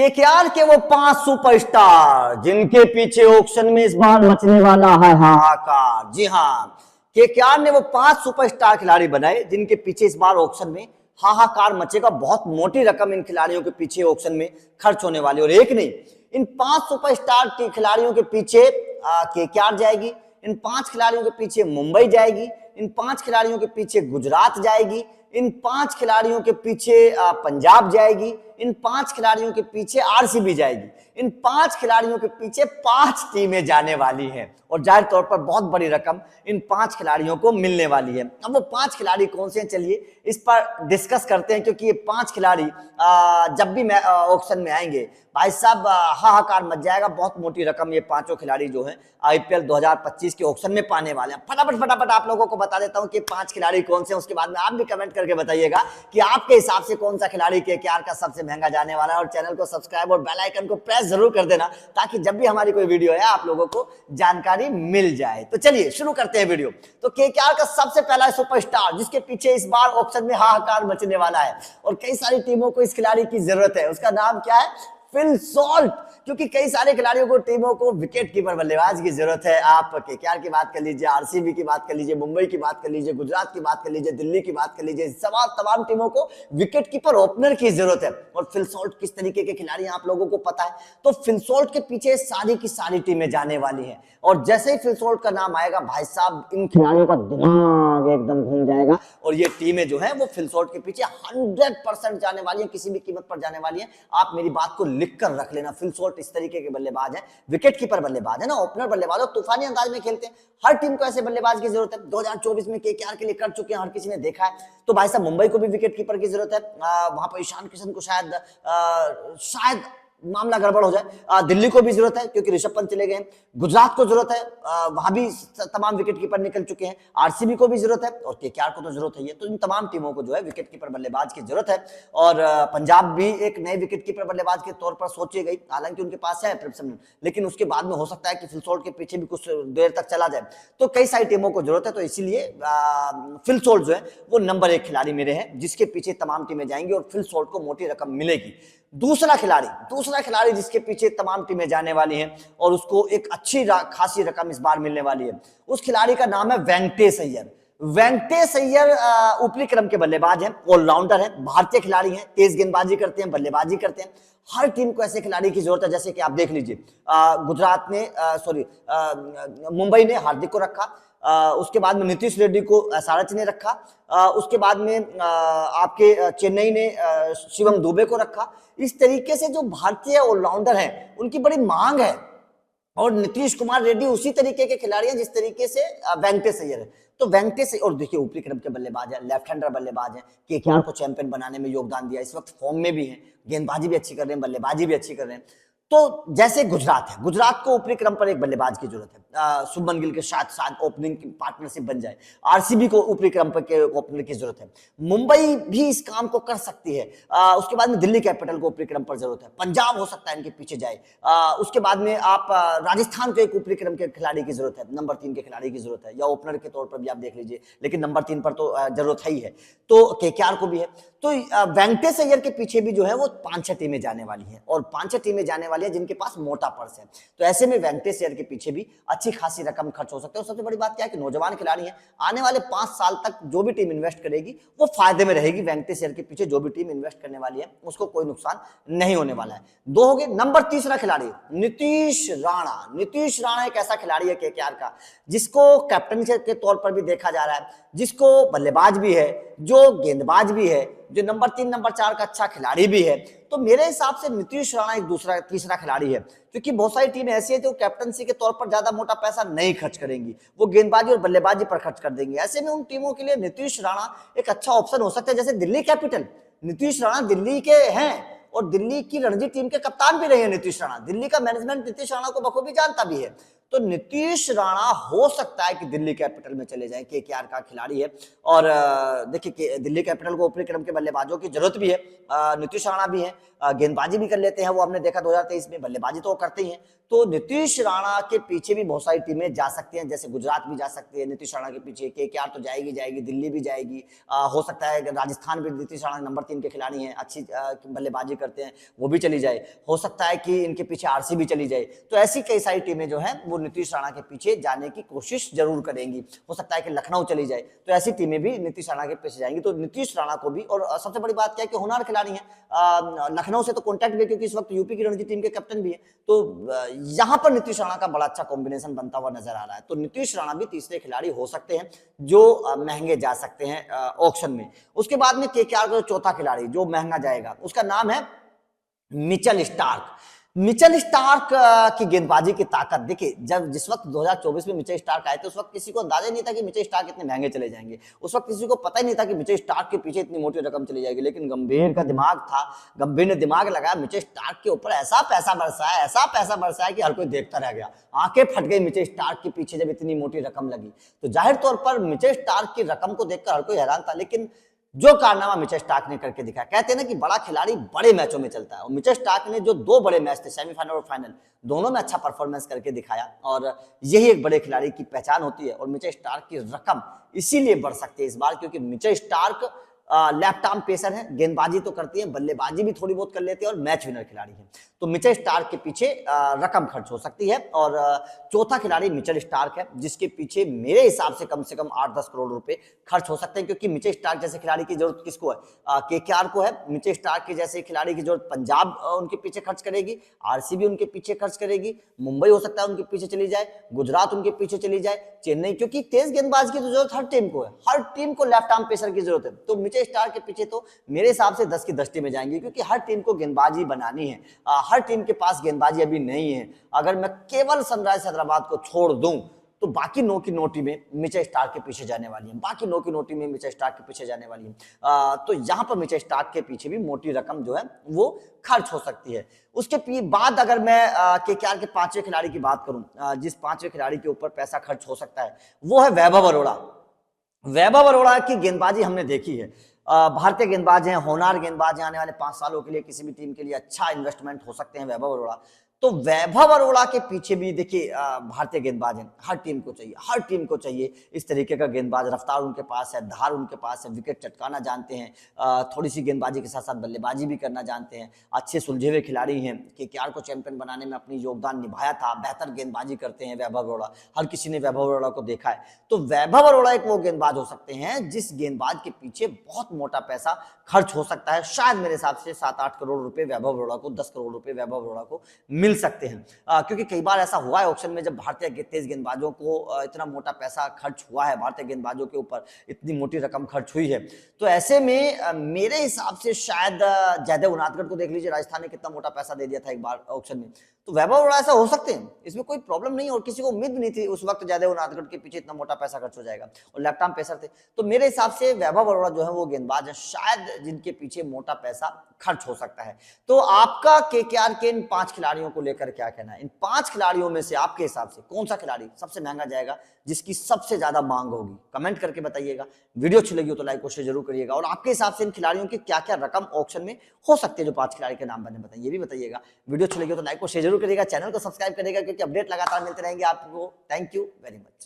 KKR के वो 5 superstar जिनके पीछे ऑक्शन में इस बार मचने वाला है हाहाकार। जी हाँ, केकेआर ने वो 5 सुपरस्टार खिलाड़ी बनाए जिनके पीछे इस बार ऑक्शन में हाहाकार मचेगा। बहुत मोटी रकम इन खिलाड़ियों के पीछे ऑक्शन में खर्च होने वाली। और एक नहीं, इन 5 सुपरस्टार के खिलाड़ियों के पीछे केकेआर जाएगी, इन 5 खिलाड़ियों के पीछे मुंबई जाएगी, इन 5 खिलाड़ियों के पीछे गुजरात जाएगी, इन 5 खिलाड़ियों के पीछे पंजाब जाएगी, इन 5 खिलाड़ियों के पीछे आरसीबी जाएगी। इन 5 खिलाड़ियों के पीछे 5 टीमें जाने वाली हैं और जाहिर तौर पर बहुत बड़ी रकम इन 5 खिलाड़ियों को मिलने वाली है। अब वो 5 खिलाड़ी कौन से हैं, चलिए इस पर डिस्कस करते हैं, क्योंकि ये 5 खिलाड़ी जब भी ऑक्शन में आएंगे भाई साहब हाहाकार मच जाएगा। बहुत मोटी रकम ये पांचों खिलाड़ी जो हैं आईपीएल 2025 के ऑक्शन में पाने वाले हैं। फटाफट आप लोगों को बता देता हूं कि 5 खिलाड़ी कौन से हैं, उसके बाद में आप भी कमेंट करके बताइएगा कि आपके हिसाब से कौन सा खिलाड़ी केकेआर का सबसे महंगा जाने वाला है। और चैनल को सब्सक्राइब और बेल आइकन को प्रेस जरूर कर देना ताकि जब भी हमारी कोई वीडियो है आप लोगों को जानकारी मिल जाए। तो चलिए शुरू करते हैं वीडियो। तो केकेआर का सबसे पहला सुपरस्टार जिसके पीछे इस बार ऑक्शन में हाहाकार मचने वाला है और कई सारी टीमों को इस खिलाड़ी की जरूरत है, उसका नाम क्या है? Phil Salt. क्योंकि कई सारे खिलाड़ियों को, टीमों को विकेट कीपर बल्लेबाज की जरूरत है। आप केकेआर की बात कर लीजिए, आरसीबी की बात कर लीजिए, मुंबई की बात कर लीजिए, गुजरात की बात कर लीजिए, दिल्ली की बात कर लीजिए, तमाम टीमों को विकेट कीपर ओपनर की जरूरत है। और फिल सॉल्ट किस तरीके के खिलाड़ी हैं आप लोगों को पता है। तो फिल सॉल्ट के पीछे सारी की सारी टीमें जाने वाली हैं और जैसे ही फिल सॉल्ट का नाम आएगा भाई साहब इन खिलाड़ियों का दिमाग एकदम घूम जाएगा और ये टीमें जो है वो फिल सॉल्ट के पीछे 100% जाने वाली है, किसी भी कीमत पर जाने वाली है। आप मेरी बात को लिख कर रख लेना। फिल सॉल्ट इस तरीके के बल्लेबाज है, विकेट कीपर बल्लेबाज है ना, ओपनर बल्लेबाज और तूफानी अंदाज में खेलते हैं। हर टीम को ऐसे बल्लेबाज की जरूरत है। 2024 में केकेआर के लिए कर चुके हैं, हर किसी ने देखा है। तो भाई साहब मुंबई को भी विकेट कीपर की जरूरत है। वहां पर ईशान किशन को शायद मामला गड़बड़ हो जाए। दिल्ली को भी जरूरत है क्योंकि ऋषभ पंत चले गए। गुजरात को जरूरत है, वहां भी तमाम विकेट कीपर निकल चुके हैं। आरसीबी को भी जरूरत है और केकेआर को तो जरूरत है। तो इन तमाम टीमों को जो है विकेट कीपर बल्लेबाज की जरूरत है। और पंजाब भी एक नए विकेट कीपर बल्लेबाज के तौर पर सोची गई, हालांकि उनके पास है प्रिपसन, लेकिन उसके बाद में हो सकता है कि फिल सॉल्ट के पीछे भी कुछ देर तक चला जाए। तो कई सारी टीमों को जरूरत है, तो इसीलिए फिल सॉल्ट जो है वो नंबर 1 खिलाड़ी मेरे हैं जिसके पीछे तमाम टीमें जाएंगी और फिल सॉल्ट को मोटी रकम मिलेगी। दूसरा खिलाड़ी जिसके पीछे तमाम टीमें जाने वाली हैं और उसको एक अच्छी खासी रकम इस बार मिलने वाली है, उस खिलाड़ी का नाम है वेंकटेश अय्यर। वेंकटेश अय्यर ऊपरी क्रम के बल्लेबाज हैं, ऑलराउंडर हैं, भारतीय खिलाड़ी हैं, तेज गेंदबाजी करते हैं, बल्लेबाजी करते हैं। हर टीम को ऐसे खिलाड़ी की जरूरत है। जैसे कि आप देख लीजिए मुंबई ने हार्दिक को रखा, उसके बाद में नीतीश रेड्डी को एसआरएच ने रखा, उसके बाद में आपके चेन्नई ने शिवम दुबे को रखा। इस तरीके से जो भारतीय ऑलराउंडर हैं उनकी बड़ी मांग है और नीतीश कुमार रेड्डी उसी तरीके के खिलाड़ी हैं जिस तरीके से वेंकटेश अय्यर है। तो वेंकटेश और देखिए ऊपरी क्रम के बल्लेबाज है, लेफ्ट हैंडर बल्लेबाज है, केकेआर को चैंपियन बनाने में योगदान दिया, इस वक्त फॉर्म में भी है, गेंदबाजी भी अच्छी कर रहे हैं, बल्लेबाजी भी अच्छी कर रहे हैं। तो जैसे गुजरात है, गुजरात को ऊपरी क्रम पर एक बल्लेबाज की जरूरत है। शुभमन गिल के साथ ओपनिंग की पार्टनरशिप बन जाए। आरसीबी को ऊपरी क्रम पर के ओपनर की जरूरत है। मुंबई भी इस काम को कर सकती है। उसके बाद में दिल्ली कैपिटल को ऊपरी क्रम पर जरूरत है। पंजाब हो सकता है इनके पीछे जाए। उसके बाद में आप राजस्थान को एक ऊपरी क्रम के खिलाड़ी की जरूरत है, नंबर 3 के खिलाड़ी की जरूरत है, या ओपनर के तौर पर भी आप देख लीजिए, लेकिन नंबर 3 पर तो जरूरत है ही है। तो केकेआर को भी है। तो वेंकटेश अय्यर के पीछे भी जो है वो 5-6 टीमें जाने वाली हैं और 5-6 टीमें जाने वाली है जिनके पास मोटा पर्स है। तो ऐसे में वेंकटेश अय्यर के पीछे भी अच्छी खासी रकम खर्च हो सकती है। और सबसे बड़ी बात क्या है कि नौजवान खिलाड़ी हैं, आने वाले 5 साल तक जो भी टीम इन्वेस्ट करेगी वो फायदे में रहेगी। वेंकटेश अय्यर के पीछे जो भी टीम इन्वेस्ट करने वाली है उसको कोई नुकसान नहीं होने वाला है। 2 हो गए। नंबर 3 खिलाड़ी नीतीश राणा। नीतीश राणा एक ऐसा खिलाड़ी है केकेआर का जिसको कैप्टन के तौर पर भी देखा जा रहा है, जिसको बल्लेबाज भी है, जो गेंदबाज भी है, जो नंबर 3 नंबर 4 का अच्छा खिलाड़ी भी है। तो मेरे हिसाब से नीतीश राणा एक तीसरा खिलाड़ी है, क्योंकि बहुत सारी टीमें ऐसी है जो कैप्टनसी के तौर पर ज्यादा मोटा पैसा नहीं खर्च करेंगी, वो गेंदबाजी और बल्लेबाजी पर खर्च कर देंगे। ऐसे में उन टीमों के लिए नीतीश राणा एक अच्छा ऑप्शन हो सकता है। जैसे दिल्ली कैपिटल, नीतीश राणा दिल्ली के हैं और दिल्ली की रणजी टीम के कप्तान भी रहे हैं नीतीश राणा। दिल्ली का मैनेजमेंट नीतीश राणा को बखूबी जानता भी है। तो नीतीश राणा हो सकता है कि दिल्ली कैपिटल में चले जाएं, केकेआर का खिलाड़ी है। और देखिए दिल्ली कैपिटल को ऊपरी क्रम के बल्लेबाजों की जरूरत भी है। नीतीश राणा भी है, गेंदबाजी भी कर लेते हैं, वो हमने देखा 2023 में, बल्लेबाजी तो वो करते ही हैं। तो नीतीश राणा के पीछे भी बहुत सारी टीमें जा सकती हैं, जैसे गुजरात भी जा सकती है नीतीश राणा के पीछे, केकेआर तो जाएगी, दिल्ली भी जाएगी, हो सकता है राजस्थान भी। नीतीश राणा नंबर 3 के खिलाड़ी हैं, अच्छी बल्लेबाजी करते हैं वो भी चली जाए, हो सकता है कि इनके पीछे आरसीबी चली जाए। तो ऐसी कई सारी टीमें जो हैं वो नीतीश राणा के पीछे जाने की कोशिश जरूर करेंगी। हो सकता है कि लखनऊ चली जाए, तो ऐसी टीमें भी नीतीश राणा के पीछे जाएंगी। तो नीतीश राणा को भी, और सबसे बड़ी बात क्या है कि होनहार खिलाड़ी हैं, लखनऊ से तो कॉन्टैक्ट भी, क्योंकि इस वक्त यूपी की रणजी टीम के कैप्टन भी है। तो यहां पर नीतीश राणा का बड़ा अच्छा कॉम्बिनेशन बनता हुआ नजर आ रहा है। तो नीतीश राणा भी तीसरे खिलाड़ी हो सकते हैं जो महंगे जा सकते हैं ऑक्शन में। उसके बाद में केकेआर का चौथा खिलाड़ी जो महंगा जाएगा उसका नाम है मिचेल स्टार्क। मिचेल स्टार्क की गेंदबाजी की ताकत देखिए, जब जिस वक्त 2024 में मिचेल स्टार्क आए थे उस वक्त किसी को अंदाजा नहीं था कि मिचेल स्टार्क इतने महंगे चले जाएंगे। उस वक्त किसी को पता ही नहीं था कि मिचेल स्टार्क के पीछे इतनी मोटी रकम चली जाएगी। लेकिन गंभीर का दिमाग था, गंभीर ने दिमाग लगाया, मिचेल स्टार्क के ऊपर ऐसा पैसा बरसाया, ऐसा पैसा बरसाया कि हर कोई देखता रह गया, आंखें फट गई मिचेल स्टार्क के पीछे जब इतनी मोटी रकम लगी। तो जाहिर तौर पर मिचेल स्टार्क की रकम को देखकर हर कोई हैरान था। लेकिन जो कारनामा मिचेल स्टार्क ने करके दिखाया, कहते हैं ना कि बड़ा खिलाड़ी बड़े मैचों में चलता है, और मिचेल स्टार्क ने जो 2 बड़े मैच थे, सेमीफाइनल और फाइनल, दोनों में अच्छा परफॉर्मेंस करके दिखाया। और यही एक बड़े खिलाड़ी की पहचान होती है। और मिचेल स्टार्क की रकम इसीलिए बढ़ सकती है इस बार, क्योंकि Mitchell Starc left arm pacer है, गेंदबाजी तो करती है, बल्लेबाजी भी थोड़ी बहुत कर लेते हैं और मैच विनर खिलाड़ी है। तो मिचेल स्टार्क के पीछे रकम खर्च हो सकती है। और चौथा खिलाड़ी मिचेल स्टार्क है, जिसके पीछे मेरे हिसाब से कम 10 करोड़ रुपए खर्च हो सकते हैं। क्योंकि मिचेल स्टार्क जैसे खिलाड़ी की जरूरत किसको है? केकेआर को है। मिचेल स्टार्क के जैसे खिलाड़ी की जरूरत पंजाब उनके पीछे खर्च करेगी, आरसीबी उनके पीछे खर्च करेगी, मुंबई हो सकता है उनके पीछे चली जाए, गुजरात उनके पीछे चली जाए, चेन्नई, क्योंकि तेज गेंदबाज की तो जरूरत हर टीम को है, हर टीम को लेफ्ट आर्म पेसर की जरूरत है। तो मिचेल स्टार्क के पीछे तो मेरे हिसाब से 10 की 10 टीमें जाएंगी, क्योंकि हर टीम को गेंदबाजी बनानी है। हर टीम के पास गेंदबाजी अभी नहीं है। अगर मैं केवल सनराइजर्स हैदराबाद को छोड़ दूं तो बाकी 9 की 9 टीमें मिचेल स्टार्क के पीछे जाने वाली हैं, बाकी 9 की 9 टीमें मिचेल स्टार्क के पीछे जाने वाली हैं। तो यहां पर मिचेल स्टार्क के पीछे भी मोटी रकम जो है वो खर्च हो सकती है। उसके बाद अगर मैं केकेआर के 5वें खिलाड़ी की बात करूं, जिस 5वें खिलाड़ी के ऊपर पैसा खर्च हो सकता है वो है वैभव अरोड़ा। वैभव अरोड़ा की गेंदबाजी हमने देखी है। भारतीय गेंदबाज हैं, होनहार गेंदबाज हैं, आने वाले 5 सालों के लिए किसी भी टीम के लिए अच्छा इन्वेस्टमेंट हो सकते हैं वैभव अरोड़ा। तो वैभव अरोड़ा के पीछे भी देखिए भारतीय गेंदबाज हैं, हर टीम को चाहिए, हर टीम को चाहिए इस तरीके का गेंदबाज। रफ्तार उनके पास है, धार उनके पास है, विकेट चटकाना जानते हैं, थोड़ी सी गेंदबाजी के साथ साथ बल्लेबाजी भी करना जानते हैं, अच्छे सुलझे हुए खिलाड़ी हैं। केकेआर को चैंपियन बनाने में अपनी योगदान निभाया था, बेहतर गेंदबाजी करते हैं वैभव अरोड़ा, हर किसी ने वैभव अरोड़ा को देखा है। तो वैभव अरोड़ा एक वो गेंदबाज हो सकते हैं जिस गेंदबाज के पीछे बहुत मोटा पैसा खर्च हो सकता है। शायद मेरे हिसाब से 7-8 करोड़ रुपए वैभव अरोड़ा को, 10 करोड़ रुपए वैभव अरोड़ा को मिल सकते हैं। क्योंकि कई बार ऐसा हुआ है ऑक्शन में, जब भारतीय तेज गेंदबाजों को इतना मोटा पैसा खर्च हुआ है, भारतीय गेंदबाजों के ऊपर इतनी मोटी रकम खर्च हुई है। तो ऐसे में मेरे हिसाब से शायद जयदेव उनादकट को देख लीजिए, राजस्थान ने कितना मोटा पैसा दे दिया था एक बार ऑक्शन में। तो वैभव अरोड़ा ऐसा हो सकते हैं, इसमें कोई प्रॉब्लम नहीं, और किसी को उम्मीद भी नहीं थी उस वक्त जयदेव उनादकट के पीछे इतना मोटा पैसा खर्च हो जाएगा, और लेफ्ट आर्म पेसर थे। तो मेरे हिसाब से वैभव अरोड़ा जो है वो गेंदबाज है शायद जिनके पीछे मोटा पैसा खर्च हो सकता है। तो आपका केकेआर के इन 5 खिलाड़ियों को लेकर क्या कहना है? इन 5 खिलाड़ियों में से आपके हिसाब से कौन सा खिलाड़ी सबसे महंगा जाएगा, जिसकी सबसे ज्यादा मांग होगी? कमेंट करके बताइएगा। वीडियो अच्छी लगी हो तो लाइक और शेयर जरूर करिएगा। और आपके हिसाब से इन खिलाड़ियों की क्या क्या रकम ऑक्शन में हो सकती है, जो 5 खिलाड़ी के नाम बने बताइए, ये भी बताइएगा। वीडियो अच्छी लगी हो तो लाइक और शेयर जरूर करिएगा, चैनल को सब्सक्राइब करिएगा, क्योंकि अपडेट लगातार मिलते रहेंगे आपको। Thank you very much.